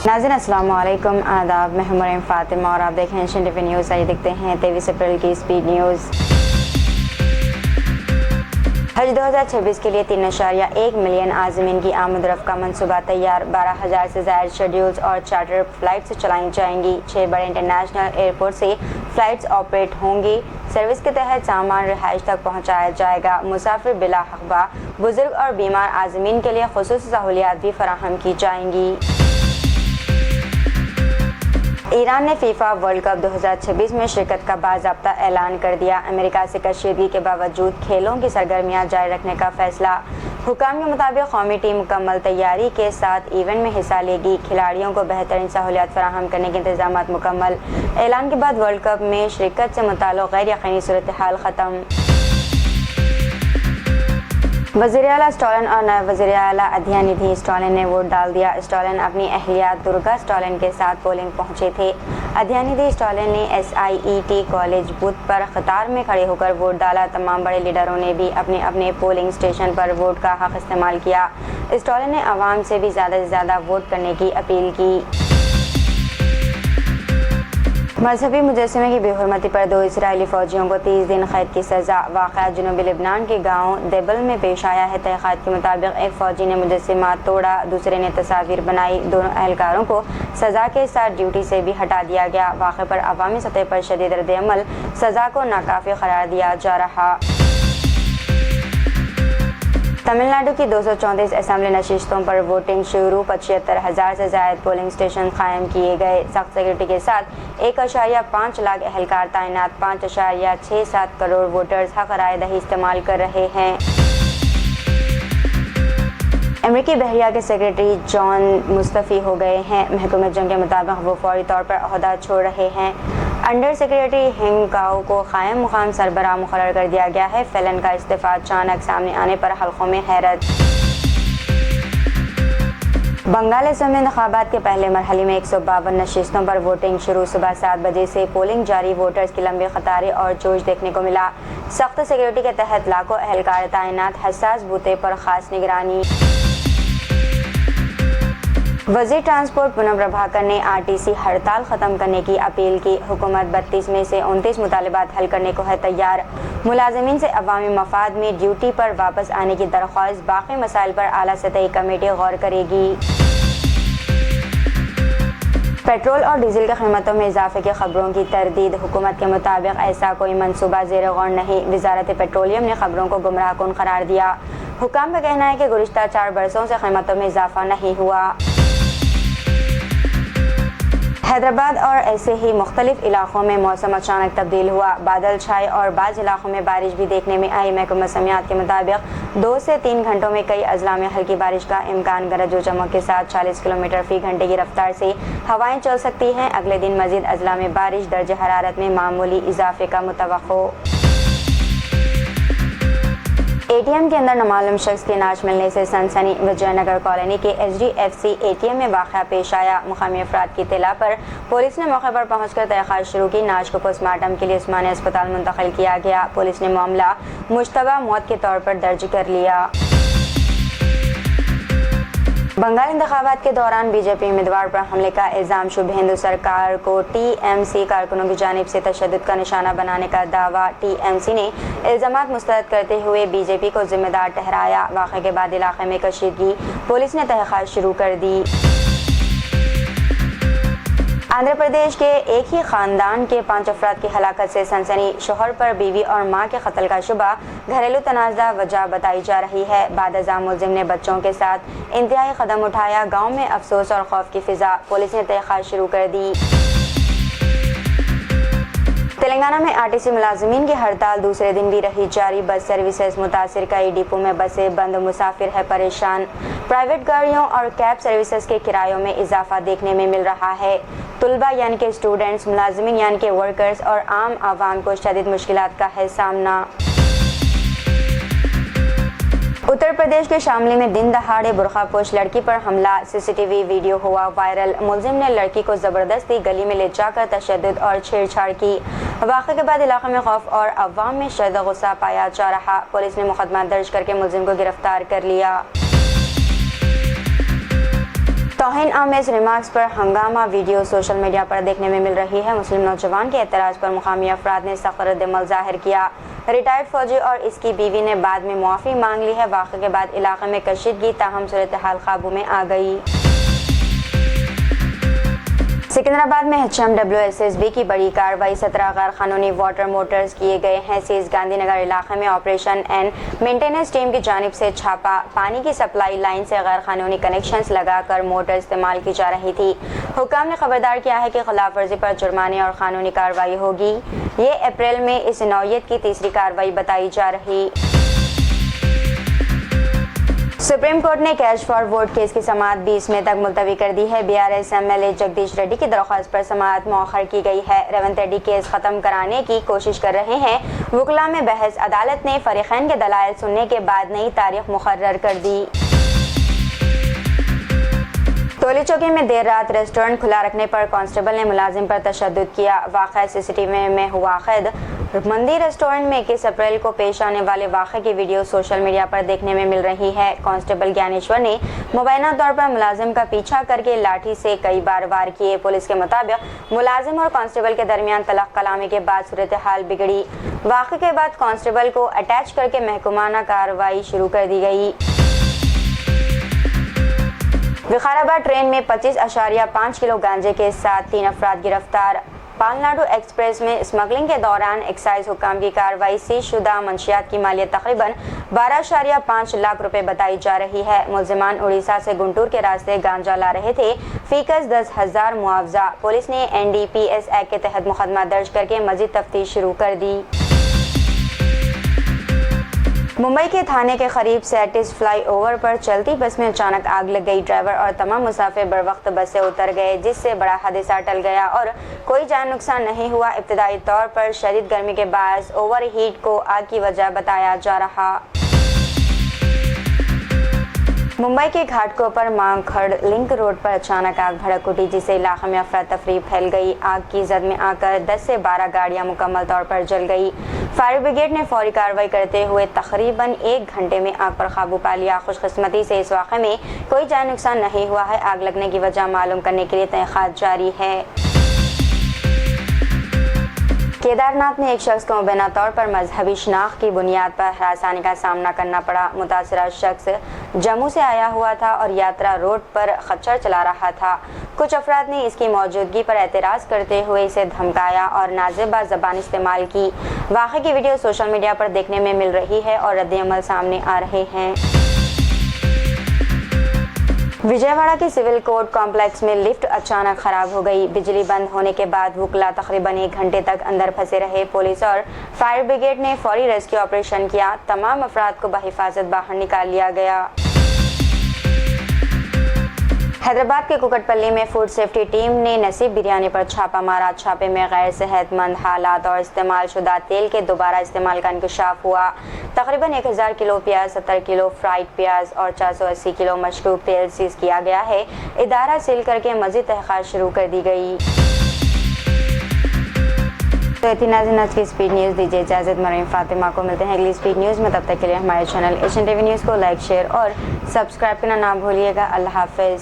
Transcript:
नाज़रीन अस्सलाम वालेकुम, आदाब। मैं हूं मरीम फातिमा और आप देखें एशियन टीवी न्यूज़। आइए देखते हैं 23 अप्रैल की स्पीड न्यूज़। हज 2026 के लिए 3.1 मिलियन आज़मीन की आमद रफ्त का मनसूबा तैयार। 12,000 से ज़ायद शेड्यूल्स और चार्टर फ़्लाइट्स चलाई जाएंगी। 6 बड़े इंटरनेशनल एयरपोर्ट से फ़्लाइट्स ऑपरेट होंगी। सर्विस के तहत सामान रिहाइश तक पहुँचाया जाएगा। मुसाफिर बिला हक़बा, बुजुर्ग और बीमार आज़मीन के लिए ख़ुसूसी सहूलियात भी फराहम की जाएंगी। ईरान ने फीफा वर्ल्ड कप 2026 में शिरकत का बाज़ाब्ता ऐलान कर दिया। अमेरिका से कशीदगी के बावजूद खेलों की सरगर्मियां जारी रखने का फैसला। हुकाम के मुताबिक कौमी टीम मुकम्मल तैयारी के साथ इवेंट में हिस्सा लेगी। खिलाड़ियों को बेहतरीन सहूलियात फराहम करने के इंतजाम मुकम्मल। ऐलान के बाद वर्ल्ड कप में शिरकत से मुताल्लिक़ गैर यकीनी सूरत हाल ख़त्म। वज़ीर आला स्टॉलिन और नायब वज़ीर आला अदयानिधि स्टॉलिन ने वोट डाल दिया। स्टॉलिन अपनी अहलिया दुर्गा स्टॉलिन के साथ पोलिंग पहुंचे थे। अदयानिधि स्टॉलिन ने SIET कॉलेज बूथ पर कतार में खड़े होकर वोट डाला। तमाम बड़े लीडरों ने भी अपने अपने पोलिंग स्टेशन पर वोट का हक़ इस्तेमाल किया। स्टॉलिन ने आवाम से भी ज़्यादा से ज़्यादा वोट करने की अपील की। मजहबी मुजस्समे की बेहुरमती पर 2 इसराइली फ़ौजियों को 30 दिन कैद की सज़ा। वाक़या जनूबी लेबनान के गाँव देबल में पेश आया है। तहक़ीक़ात के मुताबिक एक फ़ौजी ने मुजस्समा तोड़ा, दूसरे ने तस्वीर बनाई। दोनों एहलकारों को सज़ा के साथ ड्यूटी से भी हटा दिया गया। वाक़े पर अवामी सतह पर शदीद रद्द-ए-अमल, सज़ा को नाकाफ़ी करार दिया जा रहा। तमिलनाडु की 234 असेंबली नशिस्तों पर वोटिंग शुरू। 75,000 से ज़ायद पोलिंग स्टेशन कायम किए गए। सख्त सिक्योरिटी के साथ 1.5 लाख एहलकार तैनात। 5.67 करोड़ वोटर्स हक़ राय दही इस्तेमाल कर रहे हैं। अमेरिकी बहरिया के सेक्रेटरी जॉन मुस्तफ़ी हो गए हैं। महकमे जंग के मुताबिक वो फौरी तौर पर ओहदा छोड़ रहे हैं। अंडर सेक्रेटरी हेंग काओ को क़ायम मुक़ाम सरबराह मुक़र्रर कर दिया गया है। फेलन का इस्तीफ़ा अचानक सामने आने पर हल्क़ों में हैरत। बंगाल असम इंतख़ाबात के पहले मरहले में 152 नशिस्तों पर वोटिंग शुरू। सुबह 7 बजे से पोलिंग जारी। वोटर्स की लंबी कतारें और जोश देखने को मिला। सख्त सिक्योरिटी के तहत लाखों एहलकार तैनात। हसास बूथे पर ख़ास निगरानी। वज़ीर ट्रांसपोर्ट पूनम प्रभाकर ने RTC हड़ताल ख़त्म करने की अपील की। हुकूमत 32 में से 29 मुतालबात हल करने को है तैयार। मुलाज़िमीन से अवामी मफाद में ड्यूटी पर वापस आने की दरख्वास्त। बाकी मसाइल पर आला सतही कमेटी गौर करेगी। पेट्रोल और डीजल की कीमतों में इजाफे की खबरों की तरदीद। हुकूमत के मुताबिक ऐसा कोई मनसूबा ज़ेर गौर नहीं। वज़ारत पेट्रोलियम ने खबरों को गुमराहकुन करार दिया। हुकाम का कहना है कि गुज़िश्ता 4 बरसों से कीमतों में इजाफा नहीं हुआ। हैदराबाद और ऐसे ही मुख्तलिफ इलाकों में मौसम अचानक तब्दील हुआ। बादल छाए और बाज़ इलाकों में बारिश भी देखने में आई। महकमा मौसमियात के मुताबिक 2 से 3 घंटों में कई अजला में हल्की बारिश का इम्कान। गरज व चमक के साथ 40 किलोमीटर फ़ी घंटे की रफ्तार से हवाएं चल सकती हैं। अगले दिन मज़ीद अजला में बारिश। दर्ज हरारत में मामूली इजाफे का मुतवक्को। ATM के अंदर नामालूम शख्स की नाश मिलने से सनसनी। विजयनगर कॉलोनी के HDFC ATM में वाक़या पेश आया। मुक़ामी अफराद की इत्तला पर पुलिस ने मौके पर पहुंचकर तहक़ीक़ात शुरू की। नाश को पोस्टमार्टम के लिए उस्मानिया अस्पताल मुंतकिल किया गया। पुलिस ने मामला मुश्तबा मौत के तौर पर दर्ज कर लिया। बंगाल इंतख़ाबात के दौरान BJP उम्मीदवार पर हमले का इल्ज़ाम। शुभेंदु सरकार को TMC कारकुनों की जानिब से तशद्दुद का निशाना बनाने का दावा। TMC ने इल्ज़ामात मुस्तरद करते हुए BJP को ज़िम्मेदार ठहराया। वाक़े के बाद इलाक़े में कशीदगी। पुलिस ने तहक़ीक़ात शुरू कर दी। आंध्र प्रदेश के एक ही खानदान के 5 अफराद की हलाकत से सनसनी। शोहर पर बीवी और मां के कत्ल का शुबा। घरेलू तनाज़ा वजह बताई जा रही है। बादअज़ां मुल्ज़िम ने बच्चों के साथ इंतहाई कदम उठाया। गांव में अफसोस और खौफ की फिजा। पुलिस ने तहक़ीक़ात शुरू कर दी। तेलंगाना में RTC मुलाजिमीन की हड़ताल दूसरे दिन भी रही जारी। बस सर्विसेज मुतासिर। कई डिपो में बसें बंद। मुसाफिर है परेशान। प्राइवेट गाड़ियों और कैब सर्विसेज के किरायों में इजाफा देखने में मिल रहा है। तुलबा यानी कि स्टूडेंट्स, मुलाजिमीन यानी कि वर्कर्स और आम आवाम को शदीद मुश्किलात का है सामना। उत्तर प्रदेश के शामली में दिन दहाड़े बुरखापोश लड़की पर हमला। CCTV वीडियो हुआ वायरल। मुलजिम ने लड़की को जबरदस्ती गली में ले जाकर तशद्दुद और छेड़छाड़ की। वाक़े के बाद इलाके में खौफ और अवाम में शदीद गुस्सा पाया जा रहा। पुलिस ने मुकदमा दर्ज करके मुलजिम को गिरफ्तार कर लिया। तौहीन आमेज रिमार्क्स पर हंगामा वीडियो सोशल मीडिया पर देखने में मिल रही है। मुस्लिम नौजवान के एतराज़ पर मुकामी अफराद ने सख्त रद्द-ए-अमल जाहिर किया। रिटायर्ड फौजी और इसकी बीवी ने बाद में मुआफ़ी मांग ली है। वाक़े के बाद इलाके में कशीदगी, ताहम सूरत हाल काबू में आ गई। सिकंदराबाद में HMWSSB की बड़ी कार्रवाई, 17 गैर कानूनी वाटर मोटर्स किए गए हैं सीज। गांधीनगर इलाके में ऑपरेशन एंड मेंटेनेंस टीम की जानिब से छापा। पानी की सप्लाई लाइन से गैर कानूनी कनेक्शंस लगाकर मोटर इस्तेमाल की जा रही थी। हुकाम ने खबरदार किया है कि खिलाफ वर्जी पर जुर्माने और कानूनी कार्रवाई होगी। ये अप्रैल में इस नौयत की तीसरी कार्रवाई बताई जा रही। सुप्रीम कोर्ट ने कैश फॉर वोट केस की समाअत 20 मई तक मुलतवी कर दी है। BRS MLA जगदीश रेड्डी की दरख्वास्त पर समाअत मौखर की गई है। रेवंत रेड्डी केस खत्म कराने की कोशिश कर रहे हैं। वकला में बहस, अदालत ने फरीकैन के दलाइल सुनने के बाद नई तारीख मुकर्रर कर दी। टोली चौकी में देर रात रेस्टोरेंट खुला रखने पर कांस्टेबल ने मुलाजिम पर तशद्दुद किया। वाक़या CCTV में हुआ कैद। मंदी रेस्टोरेंट में 21 अप्रैल को पेश आने वाले वाक़े की वीडियो सोशल मीडिया पर देखने में मिल रही है। कांस्टेबल ज्ञानेश्वर ने मुबैना तौर पर मुलाजिम का पीछा करके लाठी से कई बार वार किए। पुलिस के मुताबिक मुलाजिम और कांस्टेबल के दरमियान तलख कलामी के बाद सूरत हाल बिगड़ी। वाक़े के बाद कांस्टेबल को अटैच करके महकूमाना कार्रवाई शुरू कर दी गई। विकाराबाद ट्रेन में 25.5 किलो गांजे के साथ 3 अफराद गिरफ्तार। पालनाडु एक्सप्रेस में स्मगलिंग के दौरान एक्साइज हुकाम की कार्रवाई। सीज शुदा मंशियात की मालियत तकरीबन 12.5 लाख रुपए बताई जा रही है। मुलजिमान उड़ीसा से गुंटूर के रास्ते गांजा ला रहे थे। फीकस 10,000 मुआवजा। पुलिस ने NDPS एक्ट के तहत मुकदमा दर्ज करके मजीद तफ्तीश शुरू कर दी। मुंबई के थाने के करीब सैटिस फ्लाईओवर पर चलती बस में अचानक आग लग गई। ड्राइवर और तमाम मुसाफिर बर वक्त बस से उतर गए, जिससे बड़ा हादसा टल गया और कोई जान नुकसान नहीं हुआ। इब्तदाई तौर पर शदीद गर्मी के बायस ओवरहीट को आग की वजह बताया जा रहा। मुंबई के घाटकोपर मांगखड़ लिंक रोड पर अचानक आग भड़क उठी, जिससे इलाके में अफरा तफरी फैल गई। आग की जद में आकर 10 से 12 गाड़ियां मुकम्मल तौर पर जल गई। फायर ब्रिगेड ने फौरी कार्रवाई करते हुए तकरीबन 1 घंटे में आग पर काबू पा लिया। खुशकिस्मती से इस वाक़े में कोई जान नुकसान नहीं हुआ है। आग लगने की वजह मालूम करने के लिए तहक़ीक़ात जारी है। केदारनाथ में एक शख्स को मुबैना तौर पर मजहबी शनाख्त की बुनियाद पर हरासानी का सामना करना पड़ा। मुतासरा शख्स जम्मू से आया हुआ था और यात्रा रोड पर खच्चर चला रहा था। कुछ अफराद ने इसकी मौजूदगी पर एतराज़ करते हुए इसे धमकाया और नाज़ेबा ज़बान इस्तेमाल की। वाक़े की वीडियो सोशल मीडिया पर देखने में मिल रही है और रद्द-ए-अमल सामने आ रहे हैं। विजयवाड़ा के सिविल कोर्ट कॉम्प्लेक्स में लिफ्ट अचानक खराब हो गई। बिजली बंद होने के बाद वकला तकरीबन 1 घंटे तक अंदर फंसे रहे। पुलिस और फायर ब्रिगेड ने फौरी रेस्क्यू ऑपरेशन किया। तमाम अफराद को बहिफाजत बाहर निकाल लिया गया। हैदराबाद के कुकटपल्ली में फूड सेफ्टी टीम ने नसीब बिरयानी पर छापा मारा। छापे में गैर सेहतमंद हालात और इस्तेमाल शुदा तेल के दोबारा इस्तेमाल का इंकशाफ हुआ। तकरीबन 1000 किलो प्याज, 70 किलो फ्राइड प्याज और 480 किलो मशरूब तेल सीज किया गया है। इदारा सील करके मजीद तहक़ीक़ात शुरू कर दी गई। तो इतनी नाज़रीन आज की स्पीड न्यूज़ दीजिए इजाज़त। मरीम फातिमा को मिलते हैं अगली स्पीड न्यूज़ में। तब तक के लिए हमारे चैनल एशियन टीवी न्यूज़ को लाइक, शेयर और सब्सक्राइब करना ना भूलिएगा। अल्लाह हाफ़िज़।